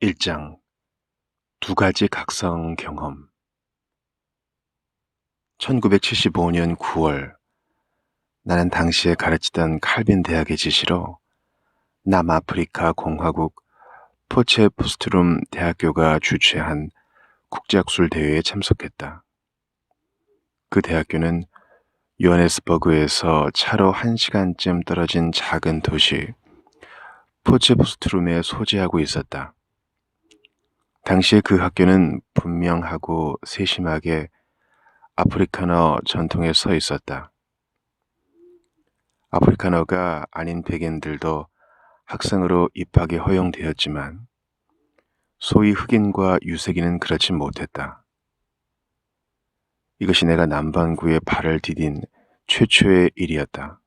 1장 두 가지 각성 경험 1975년 9월 나는 당시에 가르치던 칼빈 대학의 지시로 남아프리카 공화국 포체포스트룸 대학교가 주최한 국제학술 대회에 참석했다. 그 대학교는 요하네스버그에서 차로 1시간쯤 떨어진 작은 도시 포체포스트룸에 소재하고 있었다. 당시에 그 학교는 분명하고 세심하게 아프리카너 전통에 서 있었다. 아프리카너가 아닌 백인들도 학생으로 입학이 허용되었지만 소위 흑인과 유색인은 그렇지 못했다. 이것이 내가 남반구에 발을 디딘 최초의 일이었다.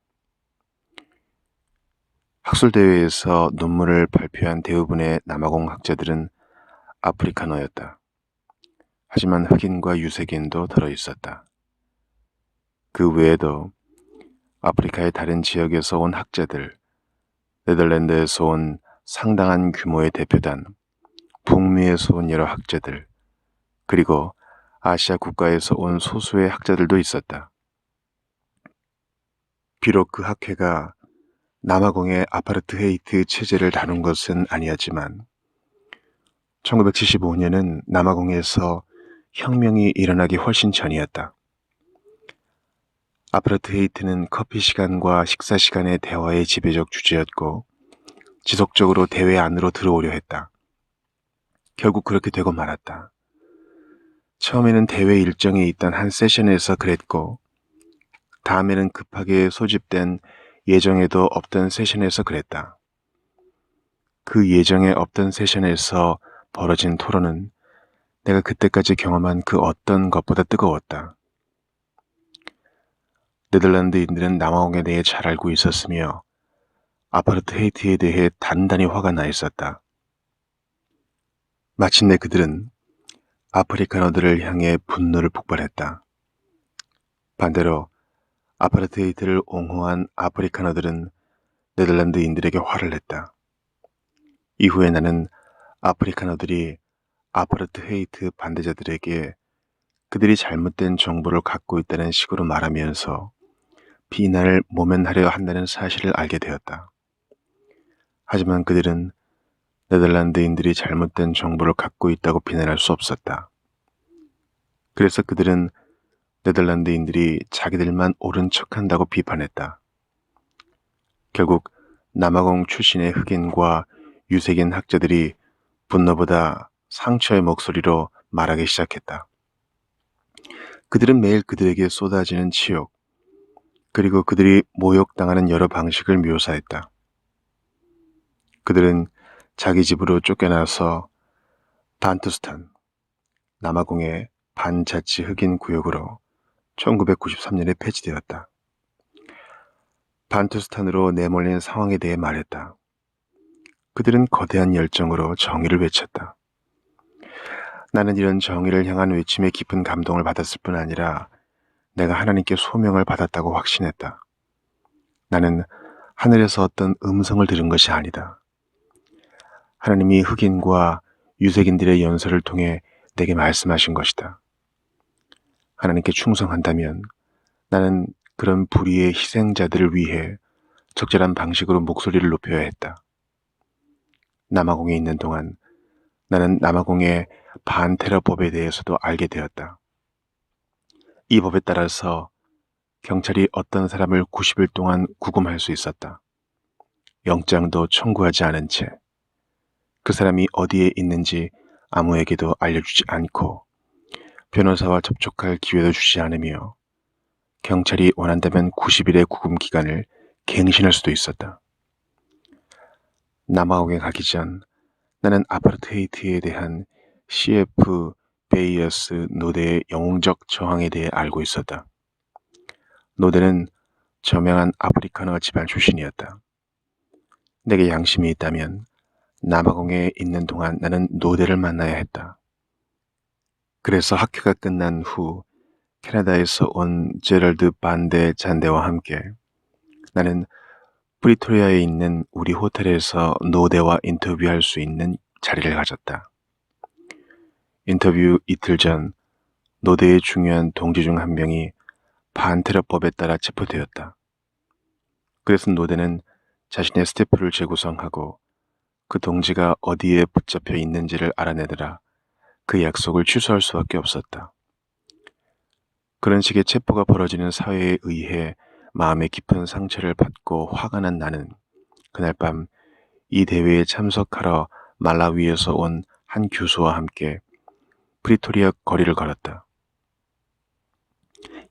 학술대회에서 논문을 발표한 대부분의 남아공 학자들은 아프리카너였다. 하지만 흑인과 유색인도 들어있었다. 그 외에도 아프리카의 다른 지역에서 온 학자들, 네덜란드에서 온 상당한 규모의 대표단, 북미에서 온 여러 학자들, 그리고 아시아 국가에서 온 소수의 학자들도 있었다. 비록 그 학회가 남아공의 아파르트헤이트 체제를 다룬 것은 아니었지만 1975년은 남아공에서 혁명이 일어나기 훨씬 전이었다. 아파르트헤이트는 커피 시간과 식사 시간의 대화의 지배적 주제였고 지속적으로 대회 안으로 들어오려 했다. 결국 그렇게 되고 말았다. 처음에는 대회 일정에 있던 한 세션에서 그랬고 다음에는 급하게 소집된 예정에도 없던 세션에서 그랬다. 그 예정에 없던 세션에서 벌어진 토론은 내가 그때까지 경험한 그 어떤 것보다 뜨거웠다. 네덜란드인들은 남아공에 대해 잘 알고 있었으며 아파르트헤이트에 대해 단단히 화가 나 있었다. 마침내 그들은 아프리카너들을 향해 분노를 폭발했다. 반대로 아파르트헤이트를 옹호한 아프리카너들은 네덜란드인들에게 화를 냈다. 이후에 나는 아프리카너들이 아파르트헤이트 반대자들에게 그들이 잘못된 정보를 갖고 있다는 식으로 말하면서 비난을 모면하려 한다는 사실을 알게 되었다. 하지만 그들은 네덜란드인들이 잘못된 정보를 갖고 있다고 비난할 수 없었다. 그래서 그들은 네덜란드인들이 자기들만 옳은 척한다고 비판했다. 결국 남아공 출신의 흑인과 유색인 학자들이 분노보다 상처의 목소리로 말하기 시작했다. 그들은 매일 그들에게 쏟아지는 치욕, 그리고 그들이 모욕당하는 여러 방식을 묘사했다. 그들은 자기 집으로 쫓겨나서 반투스탄, 남아공의 반자치 흑인 구역으로 1993년에 폐지되었다. 반투스탄으로 내몰린 상황에 대해 말했다. 그들은 거대한 열정으로 정의를 외쳤다. 나는 이런 정의를 향한 외침에 깊은 감동을 받았을 뿐 아니라 내가 하나님께 소명을 받았다고 확신했다. 나는 하늘에서 어떤 음성을 들은 것이 아니다. 하나님이 흑인과 유색인들의 연설을 통해 내게 말씀하신 것이다. 하나님께 충성한다면 나는 그런 불의의 희생자들을 위해 적절한 방식으로 목소리를 높여야 했다. 남아공에 있는 동안 나는 남아공의 반테러법에 대해서도 알게 되었다. 이 법에 따라서 경찰이 어떤 사람을 90일 동안 구금할 수 있었다. 영장도 청구하지 않은 채 그 사람이 어디에 있는지 아무에게도 알려주지 않고 변호사와 접촉할 기회도 주지 않으며 경찰이 원한다면 90일의 구금 기간을 갱신할 수도 있었다. 남아공에 가기 전 나는 아파르트헤이트에 대한 CF 베이어스 노대의 영웅적 저항에 대해 알고 있었다. 노대는 저명한 아프리카너 집안 출신이었다. 내게 양심이 있다면 남아공에 있는 동안 나는 노대를 만나야 했다. 그래서 학회가 끝난 후 캐나다에서 온 제럴드 반데 잔데와 함께 나는 프리토리아에 있는 우리 호텔에서 노대와 인터뷰할 수 있는 자리를 가졌다. 인터뷰 이틀 전 노대의 중요한 동지 중 한 명이 반테러법에 따라 체포되었다. 그래서 노대는 자신의 스태프를 재구성하고 그 동지가 어디에 붙잡혀 있는지를 알아내느라 그 약속을 취소할 수밖에 없었다. 그런 식의 체포가 벌어지는 사회에 의해 마음의 깊은 상처를 받고 화가 난 나는 그날 밤 이 대회에 참석하러 말라위에서 온 한 교수와 함께 프리토리아 거리를 걸었다.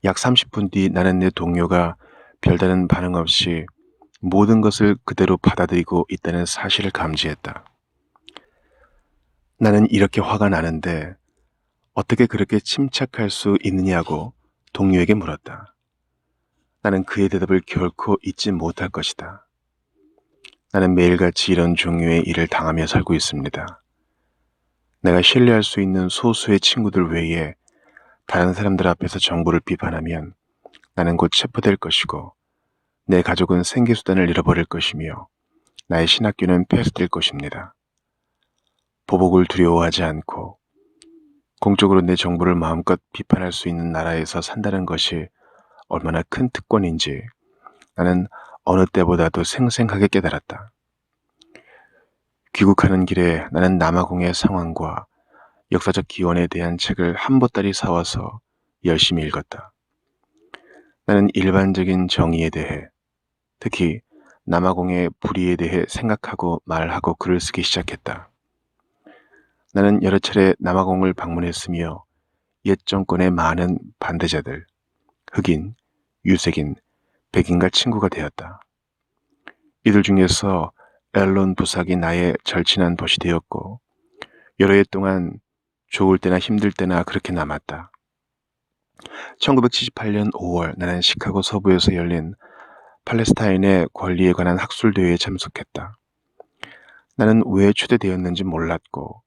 약 30분 뒤 나는 내 동료가 별다른 반응 없이 모든 것을 그대로 받아들이고 있다는 사실을 감지했다. 나는 이렇게 화가 나는데 어떻게 그렇게 침착할 수 있느냐고 동료에게 물었다. 나는 그의 대답을 결코 잊지 못할 것이다. 나는 매일같이 이런 종류의 일을 당하며 살고 있습니다. 내가 신뢰할 수 있는 소수의 친구들 외에 다른 사람들 앞에서 정부를 비판하면 나는 곧 체포될 것이고 내 가족은 생계수단을 잃어버릴 것이며 나의 신학교는 폐쇄될 것입니다. 보복을 두려워하지 않고 공적으로 내 정부를 마음껏 비판할 수 있는 나라에서 산다는 것이 얼마나 큰 특권인지 나는 어느 때보다도 생생하게 깨달았다. 귀국하는 길에 나는 남아공의 상황과 역사적 기원에 대한 책을 한 보따리 사와서 열심히 읽었다. 나는 일반적인 정의에 대해, 특히 남아공의 불의에 대해 생각하고 말하고 글을 쓰기 시작했다. 나는 여러 차례 남아공을 방문했으며 옛 정권의 많은 반대자들, 흑인, 유색인, 백인과 친구가 되었다. 이들 중에서 앨런 부삭이 나의 절친한 벗이 되었고 여러 해 동안 좋을 때나 힘들 때나 그렇게 남았다. 1978년 5월 나는 시카고 서부에서 열린 팔레스타인의 권리에 관한 학술대회에 참석했다. 나는 왜 초대되었는지 몰랐고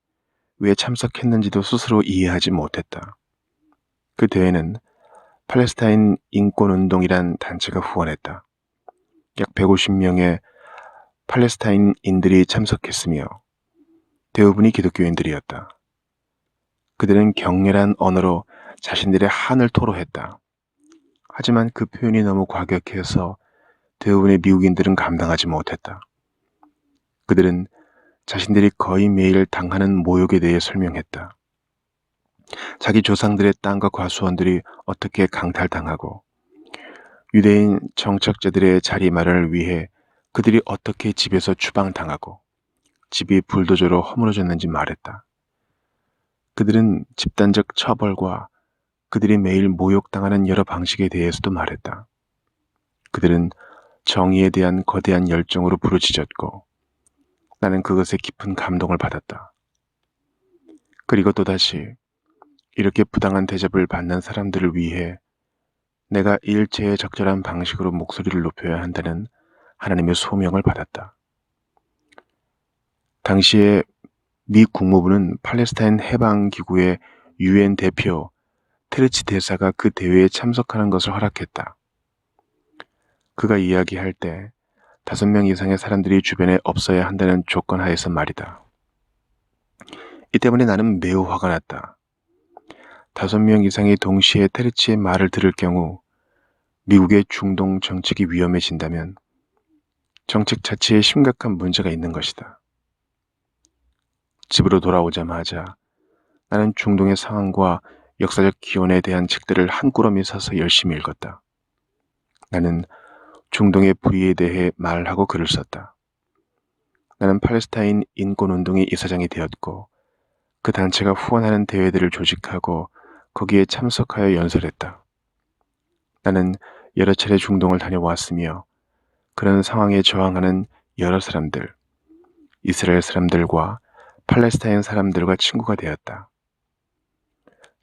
왜 참석했는지도 스스로 이해하지 못했다. 그 대회는 팔레스타인 인권운동이란 단체가 후원했다. 약 150명의 팔레스타인인들이 참석했으며 대부분이 기독교인들이었다. 그들은 격렬한 언어로 자신들의 한을 토로했다. 하지만 그 표현이 너무 과격해서 대부분의 미국인들은 감당하지 못했다. 그들은 자신들이 거의 매일 당하는 모욕에 대해 설명했다. 자기 조상들의 땅과 과수원들이 어떻게 강탈당하고 유대인 정착자들의 자리 마련을 위해 그들이 어떻게 집에서 추방당하고 집이 불도저로 허물어졌는지 말했다. 그들은 집단적 처벌과 그들이 매일 모욕당하는 여러 방식에 대해서도 말했다. 그들은 정의에 대한 거대한 열정으로 부르짖었고 나는 그것에 깊은 감동을 받았다. 그리고 또다시 이렇게 부당한 대접을 받는 사람들을 위해 내가 일체의 적절한 방식으로 목소리를 높여야 한다는 하나님의 소명을 받았다. 당시에 미 국무부는 팔레스타인 해방기구의 유엔 대표 테르치 대사가 그 대회에 참석하는 것을 허락했다. 그가 이야기할 때 5명 이상의 사람들이 주변에 없어야 한다는 조건 하에서 말이다. 이 때문에 나는 매우 화가 났다. 5명 이상이 동시에 테르치의 말을 들을 경우 미국의 중동 정책이 위험해진다면 정책 자체에 심각한 문제가 있는 것이다. 집으로 돌아오자마자 나는 중동의 상황과 역사적 기원에 대한 책들을 한 꾸러미 사서 열심히 읽었다. 나는 중동의 불의에 대해 말하고 글을 썼다. 나는 팔레스타인 인권운동의 이사장이 되었고 그 단체가 후원하는 대회들을 조직하고 거기에 참석하여 연설했다. 나는 여러 차례 중동을 다녀왔으며 그런 상황에 저항하는 여러 사람들, 이스라엘 사람들과 팔레스타인 사람들과 친구가 되었다.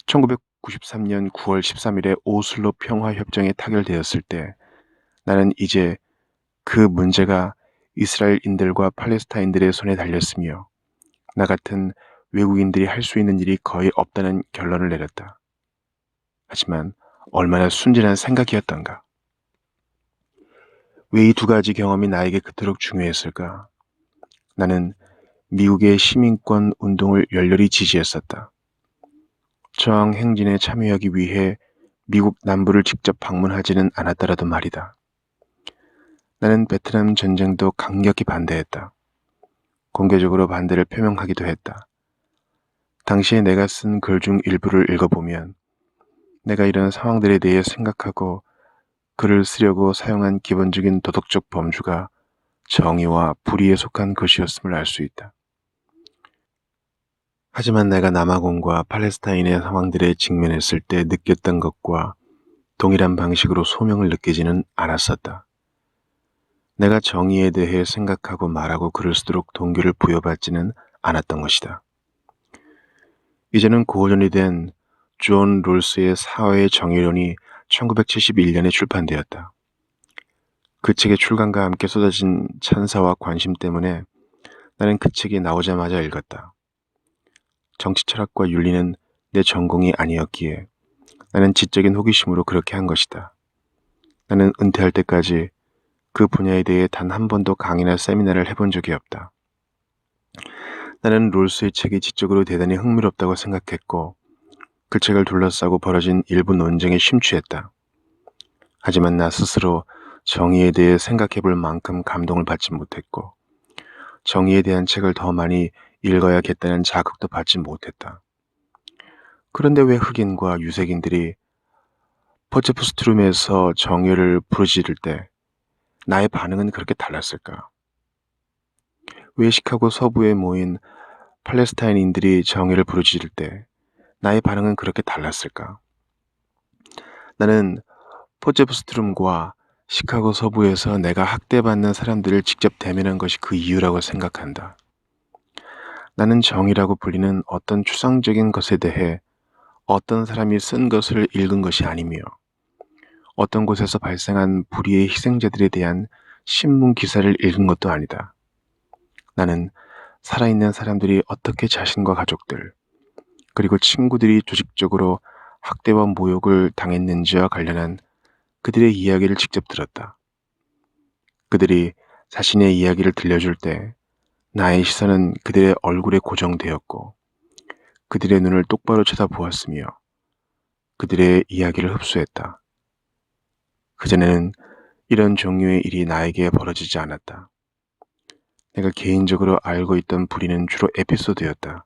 1993년 9월 13일에 오슬로 평화협정이 타결되었을 때 나는 이제 그 문제가 이스라엘인들과 팔레스타인들의 손에 달렸으며 나 같은 외국인들이 할 수 있는 일이 거의 없다는 결론을 내렸다. 하지만 얼마나 순진한 생각이었던가. 왜 이 두 가지 경험이 나에게 그토록 중요했을까? 나는 미국의 시민권 운동을 열렬히 지지했었다. 저항 행진에 참여하기 위해 미국 남부를 직접 방문하지는 않았더라도 말이다. 나는 베트남 전쟁도 강력히 반대했다. 공개적으로 반대를 표명하기도 했다. 당시에 내가 쓴 글 중 일부를 읽어보면 내가 이런 상황들에 대해 생각하고 글을 쓰려고 사용한 기본적인 도덕적 범주가 정의와 불의에 속한 것이었음을 알 수 있다. 하지만 내가 남아공과 팔레스타인의 상황들에 직면했을 때 느꼈던 것과 동일한 방식으로 소명을 느끼지는 않았었다. 내가 정의에 대해 생각하고 말하고 글을 쓰도록 동기를 부여받지는 않았던 것이다. 이제는 고전이 된 존 롤스의 사회의 정의론이 1971년에 출판되었다. 그 책의 출간과 함께 쏟아진 찬사와 관심 때문에 나는 그 책이 나오자마자 읽었다. 정치 철학과 윤리는 내 전공이 아니었기에 나는 지적인 호기심으로 그렇게 한 것이다. 나는 은퇴할 때까지 그 분야에 대해 단 한 번도 강의나 세미나를 해본 적이 없다. 나는 롤스의 책이 지적으로 대단히 흥미롭다고 생각했고 그 책을 둘러싸고 벌어진 일부 논쟁에 심취했다. 하지만 나 스스로 정의에 대해 생각해 볼 만큼 감동을 받지 못했고 정의에 대한 책을 더 많이 읽어야겠다는 자극도 받지 못했다. 그런데 왜 흑인과 유색인들이 포체프스트룸에서 정의를 부르짖을 때 나의 반응은 그렇게 달랐을까? 왜 시카고 서부에 모인 팔레스타인인들이 정의를 부르짖을 때 나의 반응은 그렇게 달랐을까? 나는 포체프스트룸과 시카고 서부에서 내가 학대받는 사람들을 직접 대면한 것이 그 이유라고 생각한다. 나는 정의라고 불리는 어떤 추상적인 것에 대해 어떤 사람이 쓴 것을 읽은 것이 아니며 어떤 곳에서 발생한 불의의 희생자들에 대한 신문 기사를 읽은 것도 아니다. 나는 살아있는 사람들이 어떻게 자신과 가족들, 그리고 친구들이 조직적으로 학대와 모욕을 당했는지와 관련한 그들의 이야기를 직접 들었다. 그들이 자신의 이야기를 들려줄 때 나의 시선은 그들의 얼굴에 고정되었고 그들의 눈을 똑바로 쳐다보았으며 그들의 이야기를 흡수했다. 그전에는 이런 종류의 일이 나에게 벌어지지 않았다. 내가 개인적으로 알고 있던 불의는 주로 에피소드였다.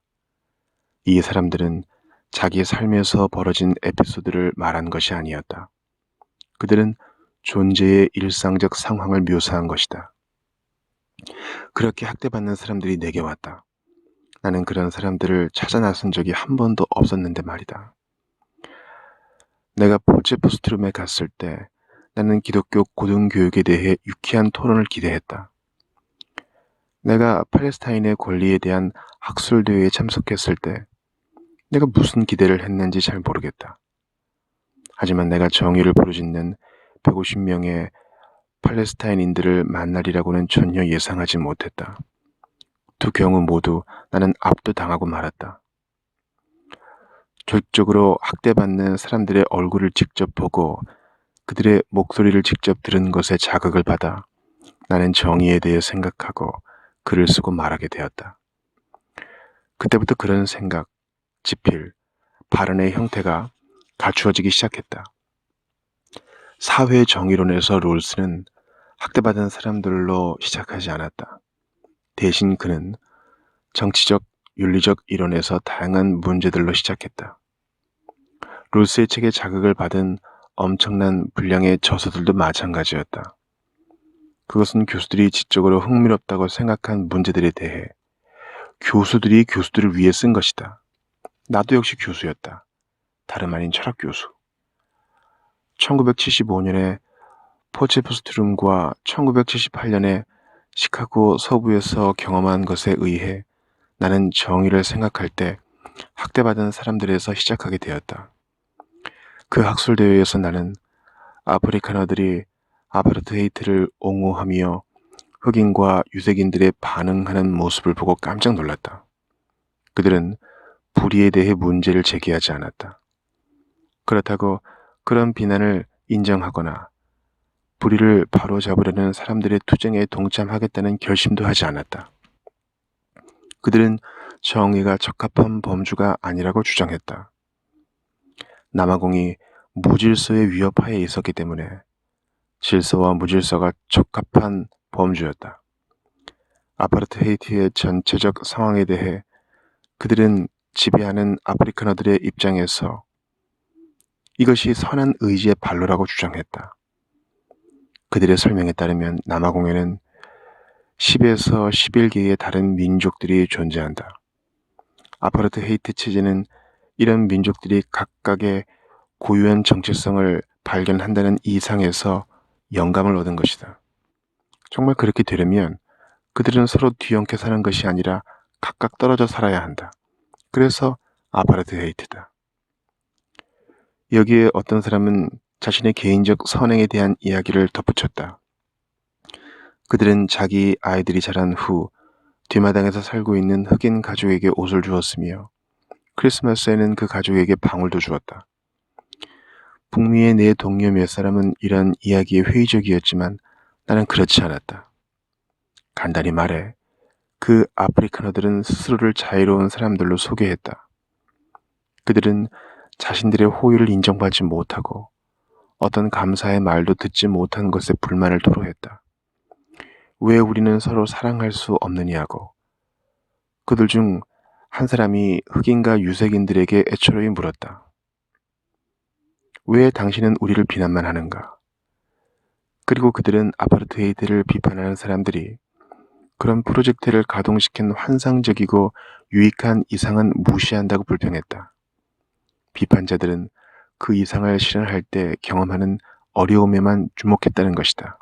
이 사람들은 자기 삶에서 벌어진 에피소드를 말한 것이 아니었다. 그들은 존재의 일상적 상황을 묘사한 것이다. 그렇게 학대받는 사람들이 내게 왔다. 나는 그런 사람들을 찾아 나선 적이 한 번도 없었는데 말이다. 내가 포체프스트룸에 갔을 때 나는 기독교 고등교육에 대해 유쾌한 토론을 기대했다. 내가 팔레스타인의 권리에 대한 학술대회에 참석했을 때 내가 무슨 기대를 했는지 잘 모르겠다. 하지만 내가 정의를 부르짖는 150명의 팔레스타인인들을 만나리라고는 전혀 예상하지 못했다. 두 경우 모두 나는 압도당하고 말았다. 조직적으로 학대받는 사람들의 얼굴을 직접 보고 그들의 목소리를 직접 들은 것에 자극을 받아 나는 정의에 대해 생각하고 글을 쓰고 말하게 되었다. 그때부터 그런 생각, 지필, 발언의 형태가 갖추어지기 시작했다. 사회 정의론에서 롤스는 학대받은 사람들로 시작하지 않았다. 대신 그는 정치적, 윤리적 이론에서 다양한 문제들로 시작했다. 롤스의 책에 자극을 받은 엄청난 분량의 저서들도 마찬가지였다. 그것은 교수들이 지적으로 흥미롭다고 생각한 문제들에 대해 교수들이 교수들을 위해 쓴 것이다. 나도 역시 교수였다. 다름 아닌 철학 교수. 1975년에 포체프스트룸과 1978년에 시카고 서부에서 경험한 것에 의해 나는 정의를 생각할 때 학대받은 사람들에서 시작하게 되었다. 그 학술대회에서 나는 아프리카너들이 아파르트헤이트를 옹호하며 흑인과 유색인들의 반응하는 모습을 보고 깜짝 놀랐다. 그들은 불의에 대해 문제를 제기하지 않았다. 그렇다고 그런 비난을 인정하거나 불의를 바로잡으려는 사람들의 투쟁에 동참하겠다는 결심도 하지 않았다. 그들은 정의가 적합한 범주가 아니라고 주장했다. 남아공이 무질서의 위협하에 있었기 때문에 질서와 무질서가 적합한 범주였다. 아파르트헤이트의 전체적 상황에 대해 그들은 지배하는 아프리카너들의 입장에서 이것이 선한 의지의 발로라고 주장했다. 그들의 설명에 따르면 남아공에는 10에서 11개의 다른 민족들이 존재한다. 아파르트헤이트 체제는 이런 민족들이 각각의 고유한 정체성을 발견한다는 이상에서 영감을 얻은 것이다. 정말 그렇게 되려면 그들은 서로 뒤엉켜 사는 것이 아니라 각각 떨어져 살아야 한다. 그래서 아파르트헤이트다. 여기에 어떤 사람은 자신의 개인적 선행에 대한 이야기를 덧붙였다. 그들은 자기 아이들이 자란 후 뒷마당에서 살고 있는 흑인 가족에게 옷을 주었으며 크리스마스에는 그 가족에게 방울도 주었다. 북미의 내 동료 몇 사람은 이런 이야기에 회의적이었지만 나는 그렇지 않았다. 간단히 말해 그 아프리카너들은 스스로를 자유로운 사람들로 소개했다. 그들은 자신들의 호의를 인정받지 못하고 어떤 감사의 말도 듣지 못한 것에 불만을 토로했다. 왜 우리는 서로 사랑할 수 없느냐고. 그들 중 한 사람이 흑인과 유색인들에게 애처로이 물었다. 왜 당신은 우리를 비난만 하는가? 그리고 그들은 아파르트헤이트를 비판하는 사람들이 그런 프로젝트를 가동시킨 환상적이고 유익한 이상은 무시한다고 불평했다. 비판자들은 그 이상을 실현할 때 경험하는 어려움에만 주목했다는 것이다.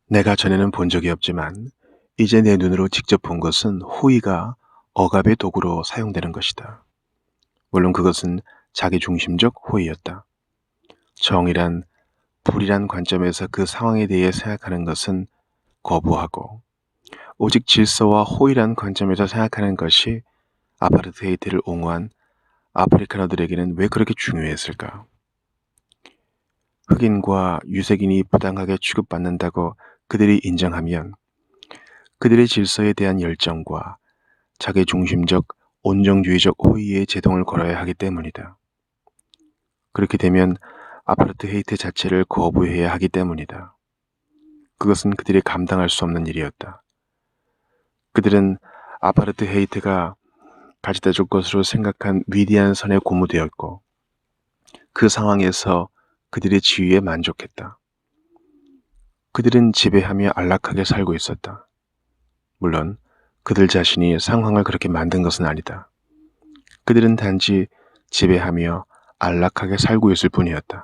내가 전에는 본 적이 없지만 이제 내 눈으로 직접 본 것은 호의가 억압의 도구로 사용되는 것이다. 물론 그것은 자기중심적 호의였다. 정의란 불이란 관점에서 그 상황에 대해 생각하는 것은 거부하고 오직 질서와 호의란 관점에서 생각하는 것이 아파르트헤이트를 옹호한 아프리카너들에게는 왜 그렇게 중요했을까? 흑인과 유색인이 부당하게 취급받는다고 그들이 인정하면 그들의 질서에 대한 열정과 자기중심적 온정주의적 호의에 제동을 걸어야 하기 때문이다. 그렇게 되면 아파르트헤이트 자체를 거부해야 하기 때문이다. 그것은 그들이 감당할 수 없는 일이었다. 그들은 아파르트헤이트가 가져다 줄 것으로 생각한 위대한 선에 고무되었고 그 상황에서 그들의 지위에 만족했다. 그들은 지배하며 안락하게 살고 있었다. 물론 그들 자신이 상황을 그렇게 만든 것은 아니다. 그들은 단지 지배하며 안락하게 살고 있을 뿐이었다.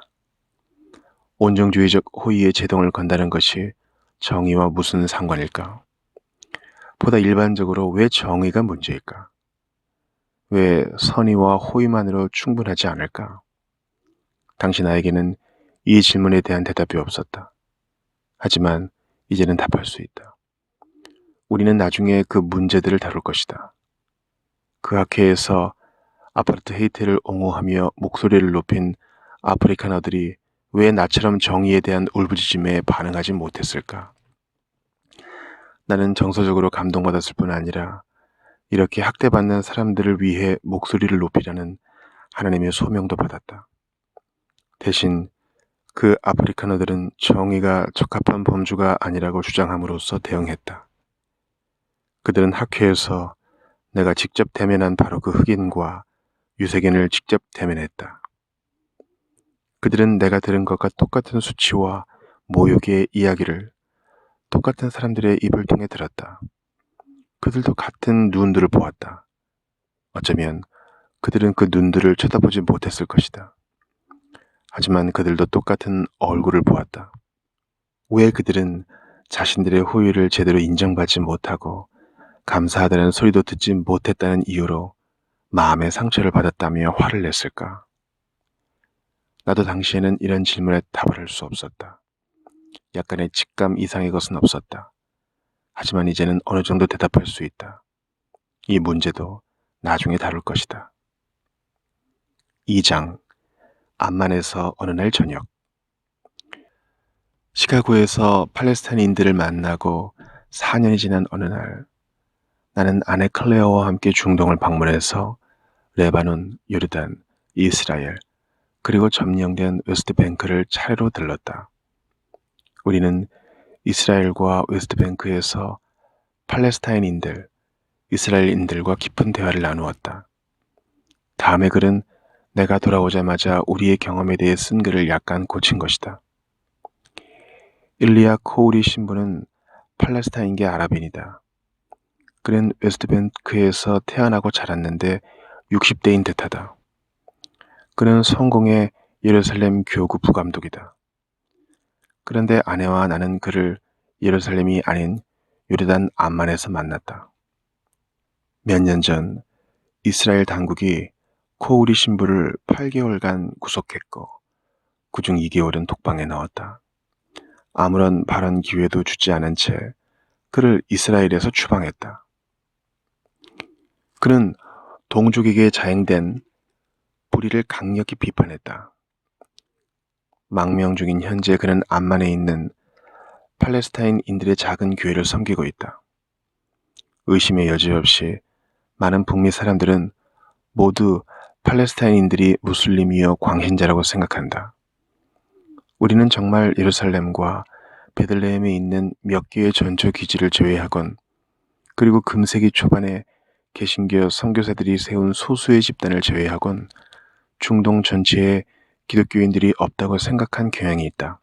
온정주의적 호의에 제동을 건다는 것이 정의와 무슨 상관일까? 보다 일반적으로 왜 정의가 문제일까? 왜 선의와 호의만으로 충분하지 않을까? 당시 나에게는 이 질문에 대한 대답이 없었다. 하지만 이제는 답할 수 있다. 우리는 나중에 그 문제들을 다룰 것이다. 그 학회에서 아파르트헤이트를 옹호하며 목소리를 높인 아프리카너들이 왜 나처럼 정의에 대한 울부짖음에 반응하지 못했을까? 나는 정서적으로 감동받았을 뿐 아니라 이렇게 학대받는 사람들을 위해 목소리를 높이라는 하나님의 소명도 받았다. 대신 그 아프리카너들은 정의가 적합한 범주가 아니라고 주장함으로써 대응했다. 그들은 학회에서 내가 직접 대면한 바로 그 흑인과 유색인을 직접 대면했다. 그들은 내가 들은 것과 똑같은 수치와 모욕의 이야기를 똑같은 사람들의 입을 통해 들었다. 그들도 같은 눈들을 보았다. 어쩌면 그들은 그 눈들을 쳐다보지 못했을 것이다. 하지만 그들도 똑같은 얼굴을 보았다. 왜 그들은 자신들의 호의를 제대로 인정받지 못하고 감사하다는 소리도 듣지 못했다는 이유로 마음의 상처를 받았다며 화를 냈을까? 나도 당시에는 이런 질문에 답을 할 수 없었다. 약간의 직감 이상의 것은 없었다. 하지만 이제는 어느 정도 대답할 수 있다. 이 문제도 나중에 다룰 것이다. 2장 암만에서 어느 날 저녁 시카고에서 팔레스타인인들을 만나고 4년이 지난 어느 날 나는 아내 클레어와 함께 중동을 방문해서 레바논, 요르단, 이스라엘, 그리고 점령된 웨스트뱅크를 차례로 들렀다. 우리는 이스라엘과 웨스트뱅크에서 팔레스타인인들, 이스라엘인들과 깊은 대화를 나누었다. 다음의 글은 내가 돌아오자마자 우리의 경험에 대해 쓴 글을 약간 고친 것이다. 일리아 코우리 신부는 팔레스타인계 아랍인이다. 그는 웨스트뱅크에서 태어나고 자랐는데 60대인 듯하다. 그는 성공의 예루살렘 교구 부감독이다. 그런데 아내와 나는 그를 예루살렘이 아닌 요르단 암만에서 만났다. 몇 년 전 이스라엘 당국이 코우리 신부를 8개월간 구속했고 그중 2개월은 독방에 넣었다. 아무런 발언 기회도 주지 않은 채 그를 이스라엘에서 추방했다. 그는 동족에게 자행된 불의를 강력히 비판했다. 망명 중인 현재 그는 암만에 있는 팔레스타인인들의 작은 교회를 섬기고 있다. 의심의 여지 없이 많은 북미 사람들은 모두 팔레스타인인들이 무슬림이여 광신자라고 생각한다. 우리는 정말 예루살렘과 베들레헴에 있는 몇 개의 전초 기지를 제외하곤 그리고 금세기 초반에 개신교 선교사들이 세운 소수의 집단을 제외하곤 중동 전체에 기독교인들이 없다고 생각한 경향이 있다.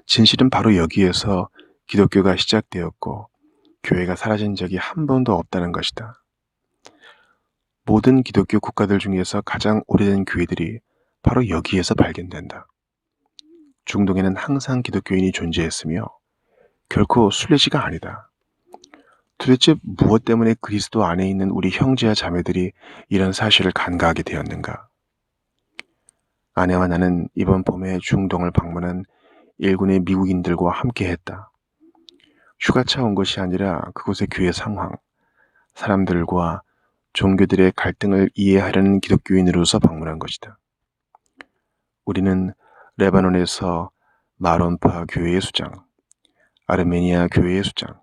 진실은 바로 여기에서 기독교가 시작되었고 교회가 사라진 적이 한 번도 없다는 것이다. 모든 기독교 국가들 중에서 가장 오래된 교회들이 바로 여기에서 발견된다. 중동에는 항상 기독교인이 존재했으며 결코 순례지가 아니다. 도대체 무엇 때문에 그리스도 안에 있는 우리 형제와 자매들이 이런 사실을 간과하게 되었는가? 아내와 나는 이번 봄에 중동을 방문한 일군의 미국인들과 함께 했다. 휴가차 온 것이 아니라 그곳의 교회 상황, 사람들과 종교들의 갈등을 이해하려는 기독교인으로서 방문한 것이다. 우리는 레바논에서 마론파 교회의 수장, 아르메니아 교회의 수장,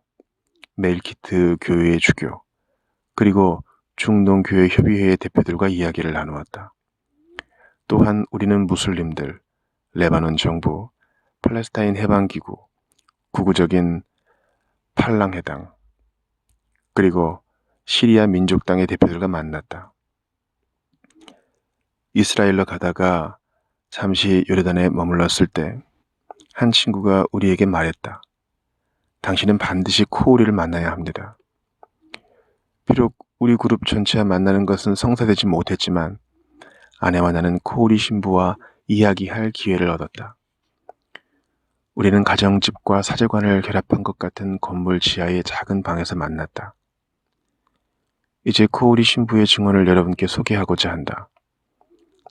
멜키트 교회의 주교, 그리고 중동교회협의회의 대표들과 이야기를 나누었다. 또한 우리는 무슬림들, 레바논 정부, 팔레스타인 해방기구, 구구적인 팔랑해당, 그리고 시리아 민족당의 대표들과 만났다. 이스라엘로 가다가 잠시 요르단에 머물렀을 때 한 친구가 우리에게 말했다. 당신은 반드시 코우리를 만나야 합니다. 비록 우리 그룹 전체와 만나는 것은 성사되지 못했지만 아내와 나는 코우리 신부와 이야기할 기회를 얻었다. 우리는 가정집과 사제관을 결합한 것 같은 건물 지하의 작은 방에서 만났다. 이제 코우리 신부의 증언을 여러분께 소개하고자 한다.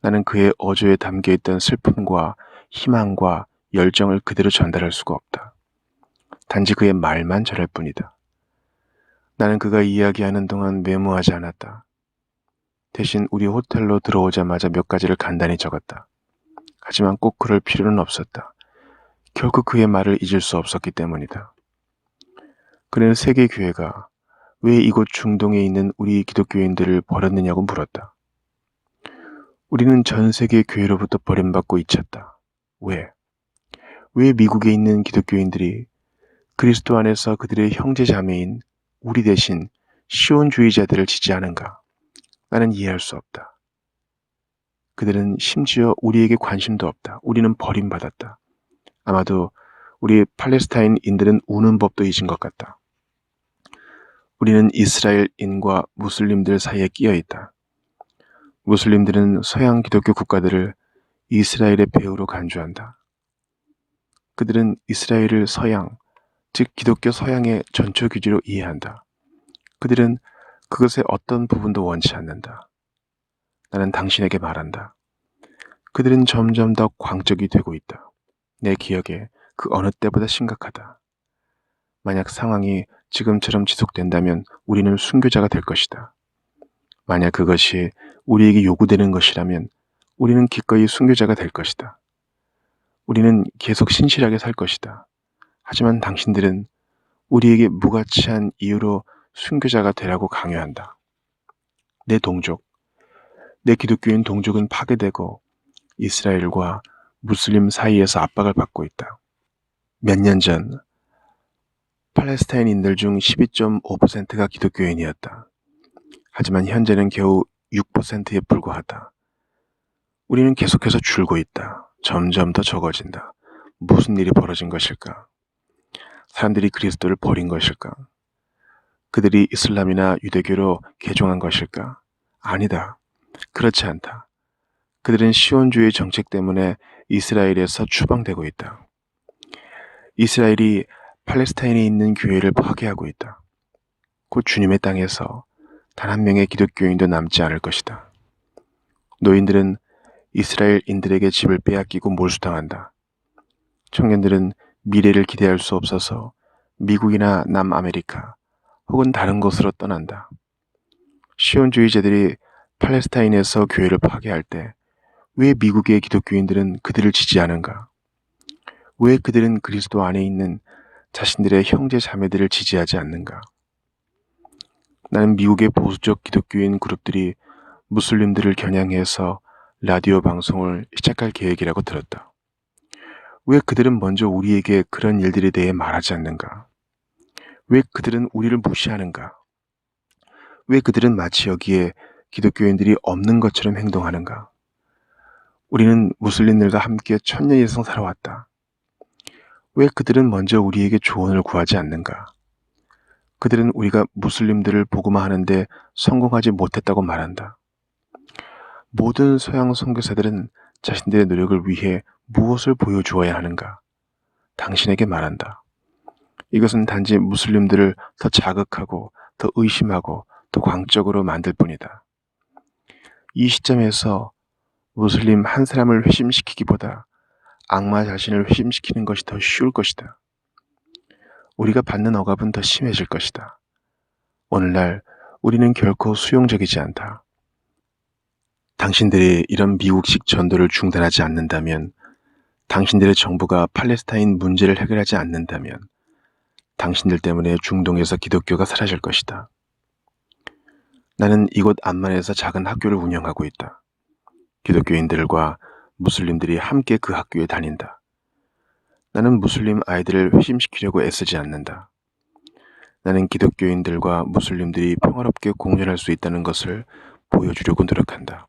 나는 그의 어조에 담겨있던 슬픔과 희망과 열정을 그대로 전달할 수가 없다. 단지 그의 말만 전할 뿐이다. 나는 그가 이야기하는 동안 메모하지 않았다. 대신 우리 호텔로 들어오자마자 몇 가지를 간단히 적었다. 하지만 꼭 그럴 필요는 없었다. 결국 그의 말을 잊을 수 없었기 때문이다. 그는 세계 교회가 왜 이곳 중동에 있는 우리 기독교인들을 버렸느냐고 물었다. 우리는 전 세계 교회로부터 버림받고 잊혔다. 왜? 왜 미국에 있는 기독교인들이 그리스도 안에서 그들의 형제 자매인 우리 대신 시온주의자들을 지지하는가? 나는 이해할 수 없다. 그들은 심지어 우리에게 관심도 없다. 우리는 버림받았다. 아마도 우리 팔레스타인인들은 우는 법도 잊은 것 같다. 우리는 이스라엘인과 무슬림들 사이에 끼어 있다. 무슬림들은 서양 기독교 국가들을 이스라엘의 배후로 간주한다. 그들은 이스라엘을 서양, 즉 기독교 서양의 전초 규지로 이해한다. 그들은 그것의 어떤 부분도 원치 않는다. 나는 당신에게 말한다. 그들은 점점 더 광적이 되고 있다. 내 기억에 그 어느 때보다 심각하다. 만약 상황이 지금처럼 지속된다면 우리는 순교자가 될 것이다. 만약 그것이 우리에게 요구되는 것이라면 우리는 기꺼이 순교자가 될 것이다. 우리는 계속 신실하게 살 것이다. 하지만 당신들은 우리에게 무가치한 이유로 순교자가 되라고 강요한다. 내 동족, 내 기독교인 동족은 파괴되고 이스라엘과 무슬림 사이에서 압박을 받고 있다. 몇 년 전 팔레스타인인들 중 12.5%가 기독교인이었다. 하지만 현재는 겨우 6%에 불과하다. 우리는 계속해서 줄고 있다. 점점 더 적어진다. 무슨 일이 벌어진 것일까? 사람들이 그리스도를 버린 것일까? 그들이 이슬람이나 유대교로 개종한 것일까? 아니다. 그렇지 않다. 그들은 시온주의 정책 때문에 이스라엘에서 추방되고 있다. 이스라엘이 팔레스타인에 있는 교회를 파괴하고 있다. 곧 주님의 땅에서 단 한 명의 기독교인도 남지 않을 것이다. 노인들은 이스라엘인들에게 집을 빼앗기고 몰수당한다. 청년들은 미래를 기대할 수 없어서 미국이나 남아메리카 혹은 다른 곳으로 떠난다. 시온주의자들이 팔레스타인에서 교회를 파괴할 때 왜 미국의 기독교인들은 그들을 지지하는가? 왜 그들은 그리스도 안에 있는 자신들의 형제 자매들을 지지하지 않는가? 나는 미국의 보수적 기독교인 그룹들이 무슬림들을 겨냥해서 라디오 방송을 시작할 계획이라고 들었다. 왜 그들은 먼저 우리에게 그런 일들에 대해 말하지 않는가? 왜 그들은 우리를 무시하는가? 왜 그들은 마치 여기에 기독교인들이 없는 것처럼 행동하는가? 우리는 무슬림들과 함께 천년 이상 살아왔다. 왜 그들은 먼저 우리에게 조언을 구하지 않는가? 그들은 우리가 무슬림들을 복음화하는데 성공하지 못했다고 말한다. 모든 서양 선교사들은 자신들의 노력을 위해 무엇을 보여주어야 하는가? 당신에게 말한다. 이것은 단지 무슬림들을 더 자극하고 더 의심하고 더 광적으로 만들 뿐이다. 이 시점에서 무슬림 한 사람을 회심시키기보다 악마 자신을 회심시키는 것이 더 쉬울 것이다. 우리가 받는 억압은 더 심해질 것이다. 오늘날 우리는 결코 수용적이지 않다. 당신들이 이런 미국식 전도를 중단하지 않는다면, 당신들의 정부가 팔레스타인 문제를 해결하지 않는다면 당신들 때문에 중동에서 기독교가 사라질 것이다. 나는 이곳 암만에서 작은 학교를 운영하고 있다. 기독교인들과 무슬림들이 함께 그 학교에 다닌다. 나는 무슬림 아이들을 회심시키려고 애쓰지 않는다. 나는 기독교인들과 무슬림들이 평화롭게 공존할 수 있다는 것을 보여주려고 노력한다.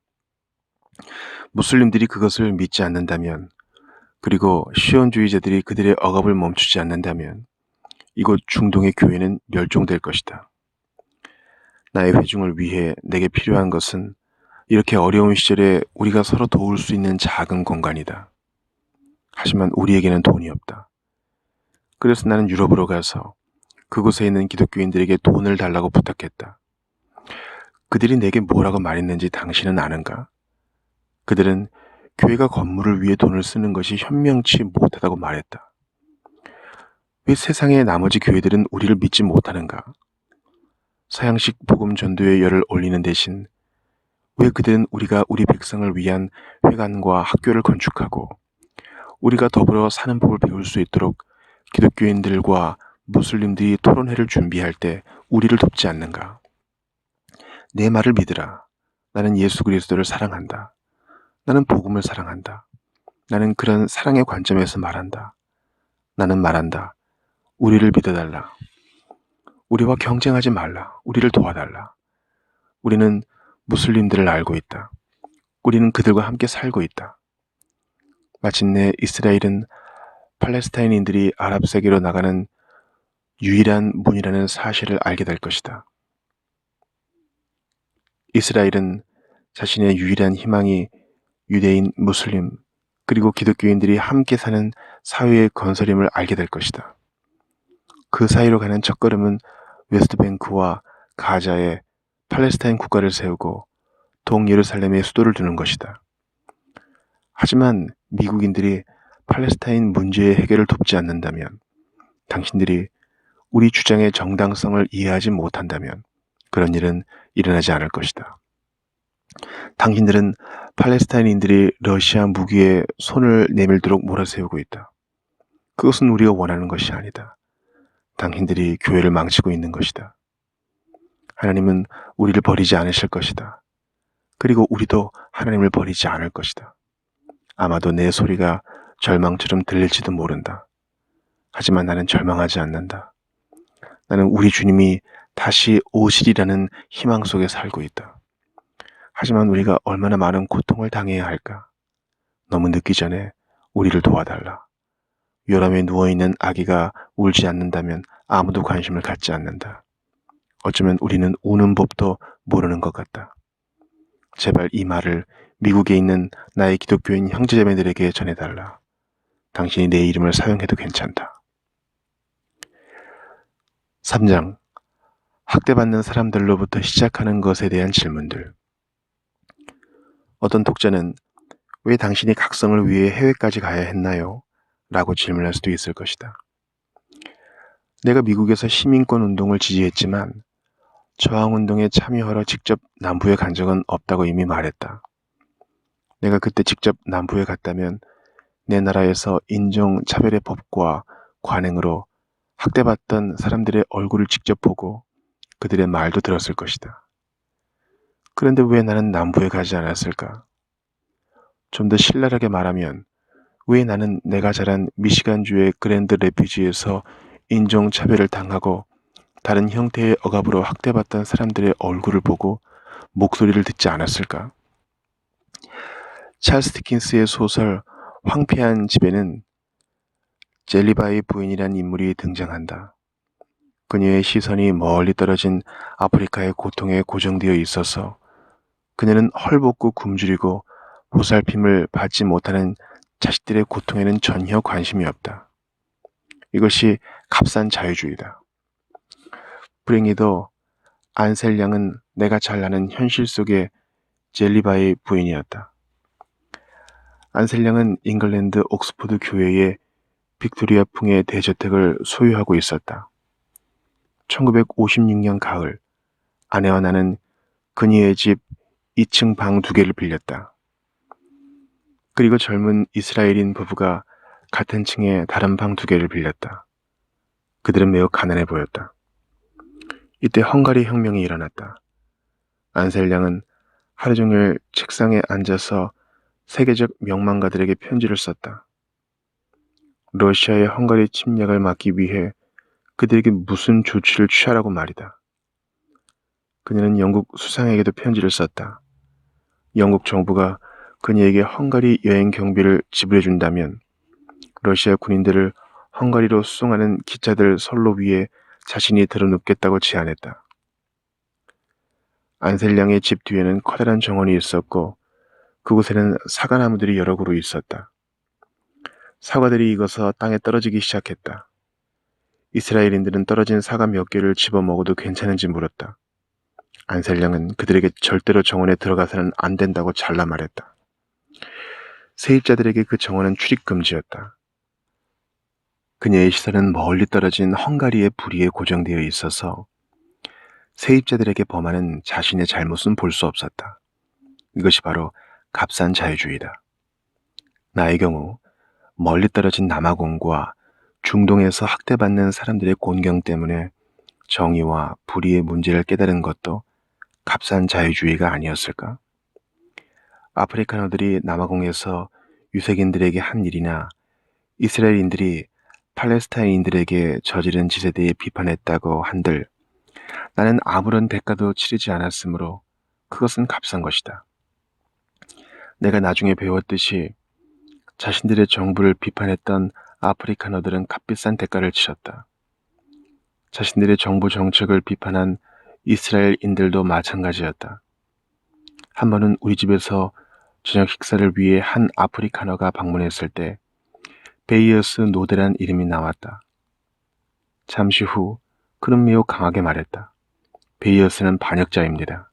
무슬림들이 그것을 믿지 않는다면, 그리고 시온주의자들이 그들의 억압을 멈추지 않는다면 이곳 중동의 교회는 멸종될 것이다. 나의 회중을 위해 내게 필요한 것은 이렇게 어려운 시절에 우리가 서로 도울 수 있는 작은 공간이다. 하지만 우리에게는 돈이 없다. 그래서 나는 유럽으로 가서 그곳에 있는 기독교인들에게 돈을 달라고 부탁했다. 그들이 내게 뭐라고 말했는지 당신은 아는가? 그들은 교회가 건물을 위해 돈을 쓰는 것이 현명치 못하다고 말했다. 왜 세상의 나머지 교회들은 우리를 믿지 못하는가? 서양식 복음 전도의 열을 올리는 대신 왜 그들은 우리가 우리 백성을 위한 회관과 학교를 건축하고 우리가 더불어 사는 법을 배울 수 있도록 기독교인들과 무슬림들이 토론회를 준비할 때 우리를 돕지 않는가? 내 말을 믿으라. 나는 예수 그리스도를 사랑한다. 나는 복음을 사랑한다. 나는 그런 사랑의 관점에서 말한다. 나는 말한다. 우리를 믿어달라. 우리와 경쟁하지 말라. 우리를 도와달라. 우리는 무슬림들을 알고 있다. 우리는 그들과 함께 살고 있다. 마침내 이스라엘은 팔레스타인인들이 아랍 세계로 나가는 유일한 문이라는 사실을 알게 될 것이다. 이스라엘은 자신의 유일한 희망이 유대인, 무슬림, 그리고 기독교인들이 함께 사는 사회의 건설임을 알게 될 것이다. 그 사이로 가는 첫걸음은 웨스트뱅크와 가자에 팔레스타인 국가를 세우고 동예루살렘의 수도를 두는 것이다. 하지만 미국인들이 팔레스타인 문제의 해결을 돕지 않는다면, 당신들이 우리 주장의 정당성을 이해하지 못한다면 그런 일은 일어나지 않을 것이다. 당신들은 팔레스타인인들이 러시아 무기에 손을 내밀도록 몰아세우고 있다. 그것은 우리가 원하는 것이 아니다. 당신들이 교회를 망치고 있는 것이다. 하나님은 우리를 버리지 않으실 것이다. 그리고 우리도 하나님을 버리지 않을 것이다. 아마도 내 소리가 절망처럼 들릴지도 모른다. 하지만 나는 절망하지 않는다. 나는 우리 주님이 다시 오시리라는 희망 속에 살고 있다. 하지만 우리가 얼마나 많은 고통을 당해야 할까? 너무 늦기 전에 우리를 도와달라. 요람에 누워있는 아기가 울지 않는다면 아무도 관심을 갖지 않는다. 어쩌면 우리는 우는 법도 모르는 것 같다. 제발 이 말을 미국에 있는 나의 기독교인 형제자매들에게 전해달라. 당신이 내 이름을 사용해도 괜찮다. 3장. 학대받는 사람들로부터 시작하는 것에 대한 질문들. 어떤 독자는 왜 당신이 각성을 위해 해외까지 가야 했나요? 라고 질문할 수도 있을 것이다. 내가 미국에서 시민권 운동을 지지했지만 저항운동에 참여하러 직접 남부에 간 적은 없다고 이미 말했다. 내가 그때 직접 남부에 갔다면 내 나라에서 인종차별의 법과 관행으로 학대받던 사람들의 얼굴을 직접 보고 그들의 말도 들었을 것이다. 그런데 왜 나는 남부에 가지 않았을까? 좀 더 신랄하게 말하면 왜 나는 내가 자란 미시간주의 그랜드 레피지에서 인종차별을 당하고 다른 형태의 억압으로 학대받던 사람들의 얼굴을 보고 목소리를 듣지 않았을까? 찰스 디킨스의 소설 황폐한 집에는 젤리바의 부인이란 인물이 등장한다. 그녀의 시선이 멀리 떨어진 아프리카의 고통에 고정되어 있어서 그녀는 헐벗고 굶주리고 보살핌을 받지 못하는 자식들의 고통에는 전혀 관심이 없다. 이것이 값싼 자유주의다. 불행히도 안셀 양은 내가 잘 아는 현실 속의 젤리바의 부인이었다. 안셀 양은 잉글랜드 옥스포드 교회의 빅토리아풍의 대저택을 소유하고 있었다. 1956년 가을, 아내와 나는 그녀의 집 2층 방 2개를 빌렸다. 그리고 젊은 이스라엘인 부부가 같은 층에 다른 방 2개를 빌렸다. 그들은 매우 가난해 보였다. 이때 헝가리 혁명이 일어났다. 안셀 양은 하루 종일 책상에 앉아서 세계적 명망가들에게 편지를 썼다. 러시아의 헝가리 침략을 막기 위해 그들에게 무슨 조치를 취하라고 말이다. 그녀는 영국 수상에게도 편지를 썼다. 영국 정부가 그녀에게 헝가리 여행 경비를 지불해준다면 러시아 군인들을 헝가리로 수송하는 기차들 선로 위에 자신이 들어눕겠다고 제안했다. 안셀양의 집 뒤에는 커다란 정원이 있었고 그곳에는 사과나무들이 여러 그루 있었다. 사과들이 익어서 땅에 떨어지기 시작했다. 이스라엘인들은 떨어진 사과 몇 개를 집어 먹어도 괜찮은지 물었다. 안셀양은 그들에게 절대로 정원에 들어가서는 안 된다고 잘라 말했다. 세입자들에게 그 정원은 출입 금지였다. 그녀의 시선은 멀리 떨어진 헝가리의 부리에 고정되어 있어서 세입자들에게 범하는 자신의 잘못은 볼 수 없었다. 이것이 바로 값싼 자유주의다. 나의 경우 멀리 떨어진 남아공과 중동에서 학대받는 사람들의 곤경 때문에 정의와 불의의 문제를 깨달은 것도 값싼 자유주의가 아니었을까? 아프리카노들이 남아공에서 유색인들에게 한 일이나 이스라엘인들이 팔레스타인인들에게 저지른 짓에 대해 비판했다고 한들 나는 아무런 대가도 치르지 않았으므로 그것은 값싼 것이다. 내가 나중에 배웠듯이 자신들의 정부를 비판했던 아프리카노들은 값비싼 대가를 치렀다. 자신들의 정부 정책을 비판한 이스라엘인들도 마찬가지였다. 한 번은 우리 집에서 저녁 식사를 위해 한 아프리카노가 방문했을 때 베이어스 노데란 이름이 나왔다. 잠시 후 그는 매우 강하게 말했다. 베이어스는 반역자입니다.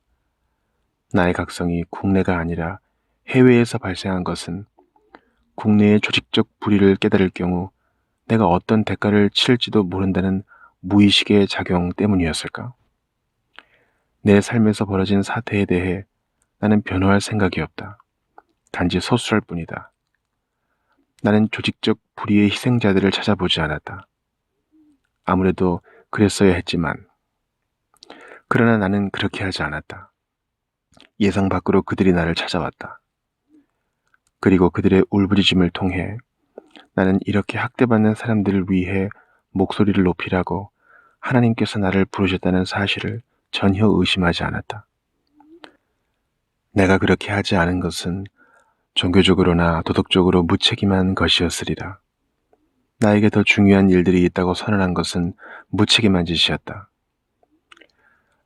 나의 각성이 국내가 아니라 해외에서 발생한 것은 국내의 조직적 불의를 깨달을 경우 내가 어떤 대가를 치를지도 모른다는 무의식의 작용 때문이었을까? 내 삶에서 벌어진 사태에 대해 나는 변호할 생각이 없다. 단지 서술할 뿐이다. 나는 조직적 불의의 희생자들을 찾아보지 않았다. 아무래도 그랬어야 했지만 그러나 나는 그렇게 하지 않았다. 예상 밖으로 그들이 나를 찾아왔다. 그리고 그들의 울부짖음을 통해 나는 이렇게 학대받는 사람들을 위해 목소리를 높이라고 하나님께서 나를 부르셨다는 사실을 전혀 의심하지 않았다. 내가 그렇게 하지 않은 것은 종교적으로나 도덕적으로 무책임한 것이었으리라. 나에게 더 중요한 일들이 있다고 선언한 것은 무책임한 짓이었다.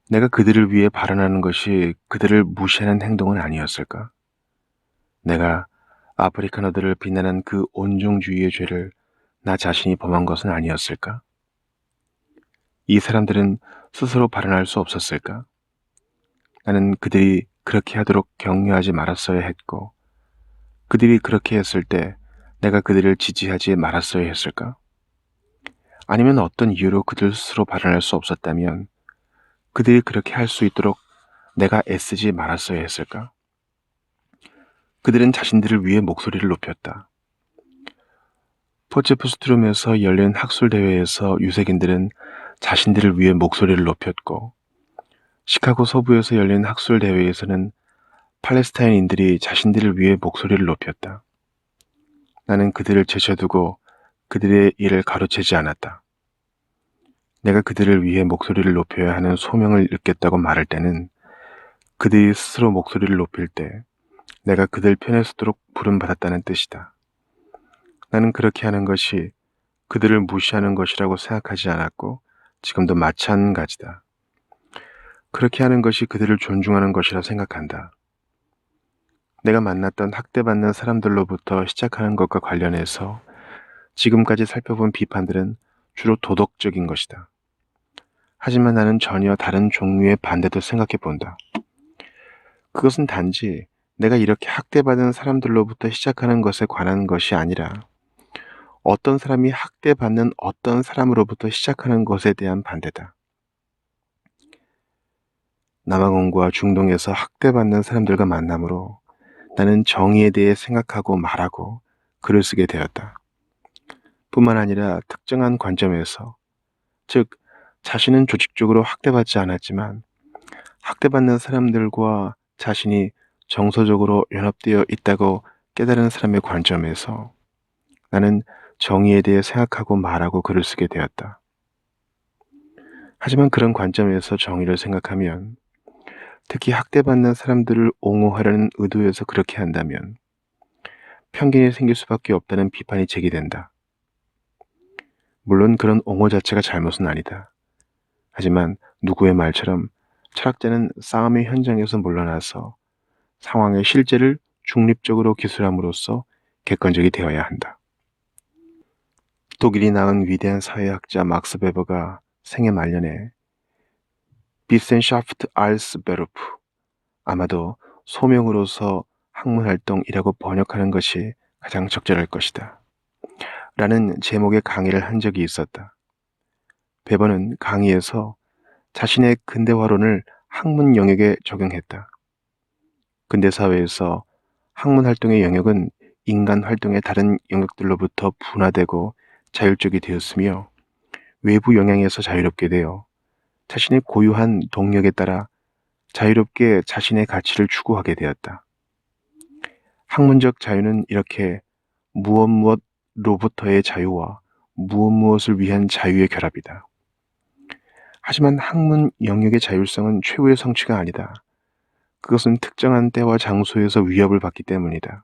내가 그들을 위해 발언하는 것이 그들을 무시하는 행동은 아니었을까? 내가 아프리카너들을 비난한 그 온종주의의 죄를 나 자신이 범한 것은 아니었을까? 이 사람들은 스스로 발언할 수 없었을까? 나는 그들이 그렇게 하도록 격려하지 말았어야 했고, 그들이 그렇게 했을 때 내가 그들을 지지하지 말았어야 했을까? 아니면 어떤 이유로 그들 스스로 발언할 수 없었다면 그들이 그렇게 할 수 있도록 내가 애쓰지 말았어야 했을까? 그들은 자신들을 위해 목소리를 높였다. 포체프스트룸에서 열린 학술대회에서 유색인들은 자신들을 위해 목소리를 높였고, 시카고 서부에서 열린 학술대회에서는 팔레스타인인들이 자신들을 위해 목소리를 높였다. 나는 그들을 제쳐두고 그들의 일을 가로채지 않았다. 내가 그들을 위해 목소리를 높여야 하는 소명을 느꼈다고 말할 때는 그들이 스스로 목소리를 높일 때 내가 그들 편에 서도록 부름받았다는 뜻이다. 나는 그렇게 하는 것이 그들을 무시하는 것이라고 생각하지 않았고 지금도 마찬가지다. 그렇게 하는 것이 그들을 존중하는 것이라 생각한다. 내가 만났던 학대받는 사람들로부터 시작하는 것과 관련해서 지금까지 살펴본 비판들은 주로 도덕적인 것이다. 하지만 나는 전혀 다른 종류의 반대도 생각해 본다. 그것은 단지 내가 이렇게 학대받은 사람들로부터 시작하는 것에 관한 것이 아니라 어떤 사람이 학대받는 어떤 사람으로부터 시작하는 것에 대한 반대다. 남아공과 중동에서 학대받는 사람들과 만남으로 나는 정의에 대해 생각하고 말하고 글을 쓰게 되었다. 뿐만 아니라 특정한 관점에서, 즉 자신은 조직적으로 학대받지 않았지만 학대받는 사람들과 자신이 정서적으로 연합되어 있다고 깨달은 사람의 관점에서 나는 정의에 대해 생각하고 말하고 글을 쓰게 되었다. 하지만 그런 관점에서 정의를 생각하면, 특히 학대받는 사람들을 옹호하려는 의도에서 그렇게 한다면 편견이 생길 수밖에 없다는 비판이 제기된다. 물론 그런 옹호 자체가 잘못은 아니다. 하지만 누구의 말처럼 철학자는 싸움의 현장에서 물러나서 상황의 실제를 중립적으로 기술함으로써 객관적이 되어야 한다. 독일이 낳은 위대한 사회학자 막스 베버가 생애 말년에 비센샤프트 알스 베루프, 아마도 소명으로서 학문활동이라고 번역하는 것이 가장 적절할 것이다. 라는 제목의 강의를 한 적이 있었다. 베버는 강의에서 자신의 근대화론을 학문 영역에 적용했다. 근대사회에서 학문활동의 영역은 인간 활동의 다른 영역들로부터 분화되고 자율적이 되었으며 외부 영향에서 자유롭게 되어 자신의 고유한 동력에 따라 자유롭게 자신의 가치를 추구하게 되었다. 학문적 자유는 이렇게 무엇로부터의 자유와 무엇을 위한 자유의 결합이다. 하지만 학문 영역의 자율성은 최후의 성취가 아니다. 그것은 특정한 때와 장소에서 위협을 받기 때문이다.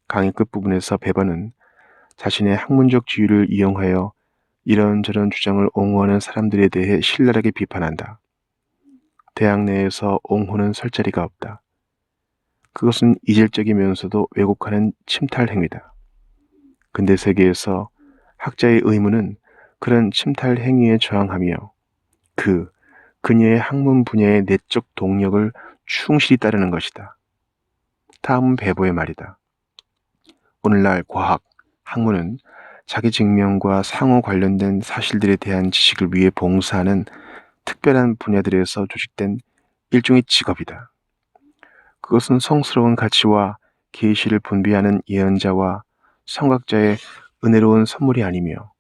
강의 끝부분에서 베버는 자신의 학문적 지위를 이용하여 이런저런 주장을 옹호하는 사람들에 대해 신랄하게 비판한다. 대학 내에서 옹호는 설 자리가 없다. 그것은 이질적이면서도 왜곡하는 침탈 행위다. 근대 세계에서 학자의 의무는 그런 침탈 행위에 저항하며 그녀의 학문 분야의 내적 동력을 충실히 따르는 것이다. 다음은 베버의 말이다. 오늘날 과학, 학문은 자기 증명과 상호 관련된 사실들에 대한 지식을 위해 봉사하는 특별한 분야들에서 조직된 일종의 직업이다. 그것은 성스러운 가치와 계시를 분비하는 예언자와 성각자의 은혜로운 선물이 아니며,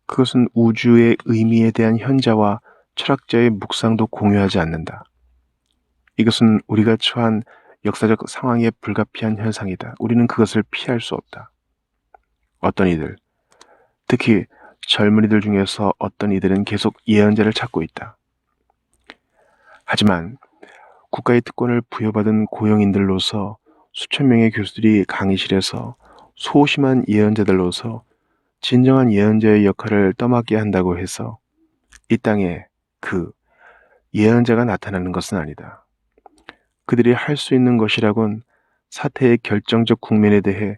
그것은 우주의 의미에 대한 현자와 철학자의 묵상도 공유하지 않는다. 이것은 우리가 처한 역사적 상황에 불가피한 현상이다. 우리는 그것을 피할 수 없다. 어떤 이들, 특히 젊은이들 중에서 어떤 이들은 계속 예언자를 찾고 있다. 하지만 국가의 특권을 부여받은 고용인들로서 수천 명의 교수들이 강의실에서 소심한 예언자들로서 진정한 예언자의 역할을 떠맡게 한다고 해서 이 땅에 그 예언자가 나타나는 것은 아니다. 그들이 할 수 있는 것이라곤 사태의 결정적 국면에 대해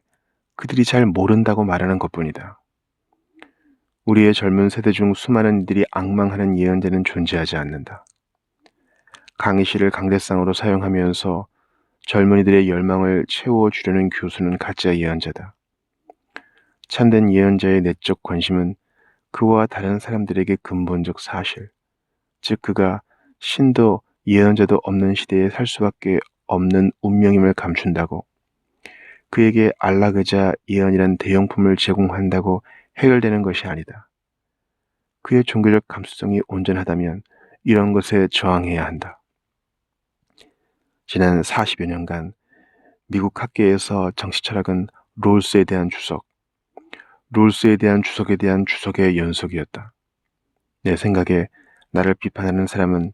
그들이 잘 모른다고 말하는 것뿐이다. 우리의 젊은 세대 중 수많은 이들이 앙망하는 예언자는 존재하지 않는다. 강의실을 강대상으로 사용하면서 젊은이들의 열망을 채워주려는 교수는 가짜 예언자다. 참된 예언자의 내적 관심은 그와 다른 사람들에게 근본적 사실, 즉 그가 신도 예언자도 없는 시대에 살 수밖에 없는 운명임을 감춘다고, 그에게 안락의자 예언이란 대용품을 제공한다고 해결되는 것이 아니다. 그의 종교적 감수성이 온전하다면 이런 것에 저항해야 한다. 지난 40여 년간 미국 학계에서 정치철학은 롤스에 대한 주석, 롤스에 대한 주석에 대한 주석의 연속이었다. 내 생각에 나를 비판하는 사람은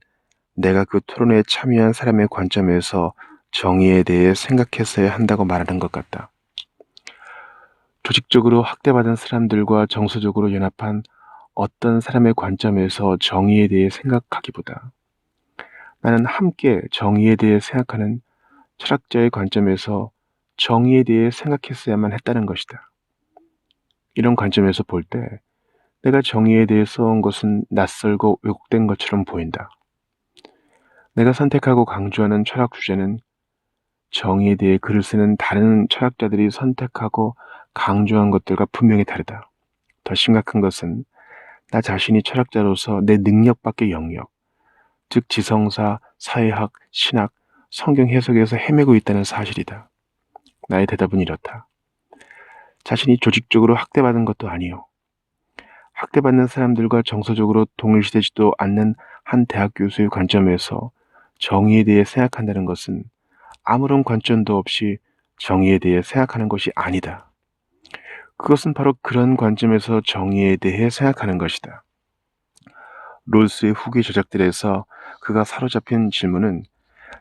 내가 그 토론에 참여한 사람의 관점에서 정의에 대해 생각했어야 한다고 말하는 것 같다. 조직적으로 학대받은 사람들과 정서적으로 연합한 어떤 사람의 관점에서 정의에 대해 생각하기보다 나는 함께 정의에 대해 생각하는 철학자의 관점에서 정의에 대해 생각했어야만 했다는 것이다. 이런 관점에서 볼 때 내가 정의에 대해 써온 것은 낯설고 왜곡된 것처럼 보인다. 내가 선택하고 강조하는 철학 주제는 정의에 대해 글을 쓰는 다른 철학자들이 선택하고 강조한 것들과 분명히 다르다. 더 심각한 것은 나 자신이 철학자로서 내 능력 밖의 영역, 즉 지성사, 사회학, 신학, 성경 해석에서 헤매고 있다는 사실이다. 나의 대답은 이렇다. 자신이 조직적으로 학대받은 것도 아니요. 학대받는 사람들과 정서적으로 동일시되지도 않는 한 대학 교수의 관점에서 정의에 대해 생각한다는 것은 아무런 관점도 없이 정의에 대해 생각하는 것이 아니다. 그것은 바로 그런 관점에서 정의에 대해 생각하는 것이다. 롤스의 후기 저작들에서 그가 사로잡힌 질문은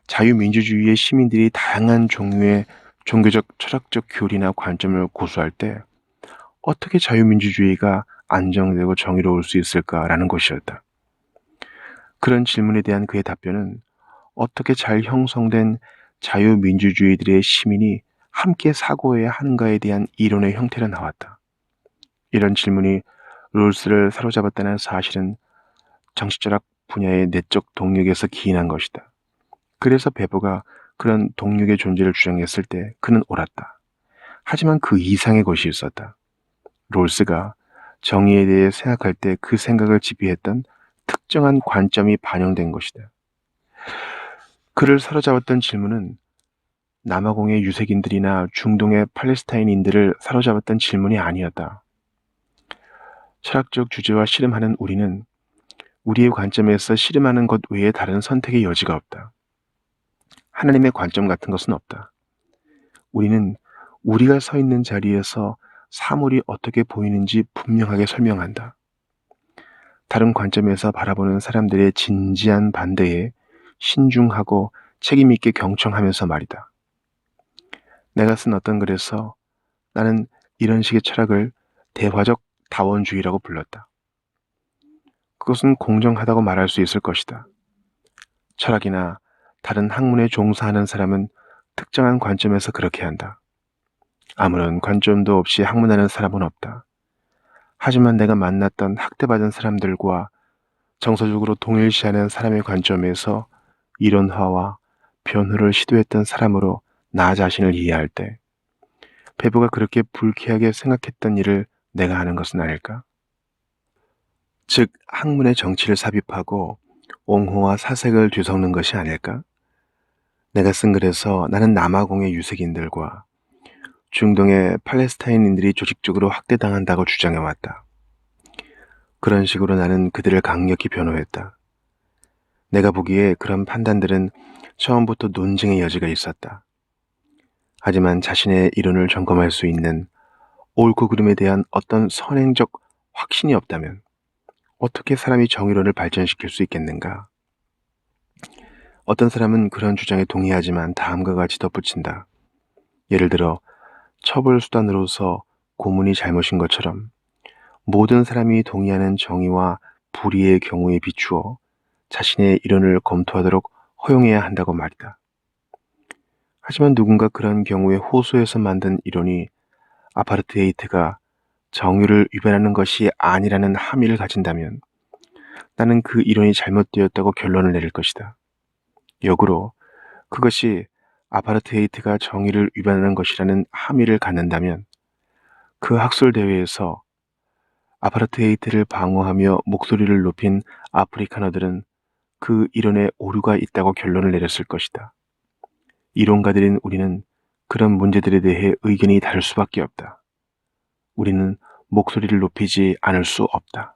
자유민주주의의 시민들이 다양한 종류의 종교적, 철학적 교리나 관점을 고수할 때 어떻게 자유민주주의가 안정되고 정의로울 수 있을까라는 것이었다. 그런 질문에 대한 그의 답변은 어떻게 잘 형성된 자유민주주의들의 시민이 함께 사고해야 하는가에 대한 이론의 형태로 나왔다. 이런 질문이 롤스를 사로잡았다는 사실은 정치철학 분야의 내적 동력에서 기인한 것이다. 그래서 베버가 그런 동력의 존재를 주장했을 때 그는 옳았다. 하지만 그 이상의 것이 있었다. 롤스가 정의에 대해 생각할 때 그 생각을 지배했던 특정한 관점이 반영된 것이다. 그를 사로잡았던 질문은 남아공의 유색인들이나 중동의 팔레스타인인들을 사로잡았던 질문이 아니었다. 철학적 주제와 씨름하는 우리는 우리의 관점에서 씨름하는 것 외에 다른 선택의 여지가 없다. 하나님의 관점 같은 것은 없다. 우리는 우리가 서 있는 자리에서 사물이 어떻게 보이는지 분명하게 설명한다. 다른 관점에서 바라보는 사람들의 진지한 반대에 신중하고 책임있게 경청하면서 말이다. 내가 쓴 어떤 글에서 나는 이런 식의 철학을 대화적 다원주의라고 불렀다. 그것은 공정하다고 말할 수 있을 것이다. 철학이나 다른 학문에 종사하는 사람은 특정한 관점에서 그렇게 한다. 아무런 관점도 없이 학문하는 사람은 없다. 하지만 내가 만났던 학대받은 사람들과 정서적으로 동일시하는 사람의 관점에서 이론화와 변호를 시도했던 사람으로 나 자신을 이해할 때 베버가 그렇게 불쾌하게 생각했던 일을 내가 하는 것은 아닐까? 즉 학문의 정치를 삽입하고 옹호와 사색을 뒤섞는 것이 아닐까? 내가 쓴 글에서 나는 남아공의 유색인들과 중동의 팔레스타인인들이 조직적으로 학대당한다고 주장해왔다. 그런 식으로 나는 그들을 강력히 변호했다. 내가 보기에 그런 판단들은 처음부터 논쟁의 여지가 있었다. 하지만 자신의 이론을 점검할 수 있는 옳고 그름에 대한 어떤 선행적 확신이 없다면 어떻게 사람이 정의론을 발전시킬 수 있겠는가? 어떤 사람은 그런 주장에 동의하지만 다음과 같이 덧붙인다. 예를 들어 처벌 수단으로서 고문이 잘못인 것처럼 모든 사람이 동의하는 정의와 불의의 경우에 비추어 자신의 이론을 검토하도록 허용해야 한다고 말이다. 하지만 누군가 그런 경우에 호소해서 만든 이론이 아파르테이트가 정의를 위반하는 것이 아니라는 함의를 가진다면 나는 그 이론이 잘못되었다고 결론을 내릴 것이다. 역으로 그것이 아파르테이트가 정의를 위반하는 것이라는 함의를 갖는다면 그 학술 대회에서 아파르테이트를 방어하며 목소리를 높인 아프리카너들은 그 이론에 오류가 있다고 결론을 내렸을 것이다. 이론가들인 우리는 그런 문제들에 대해 의견이 다를 수밖에 없다. 우리는 목소리를 높이지 않을 수 없다.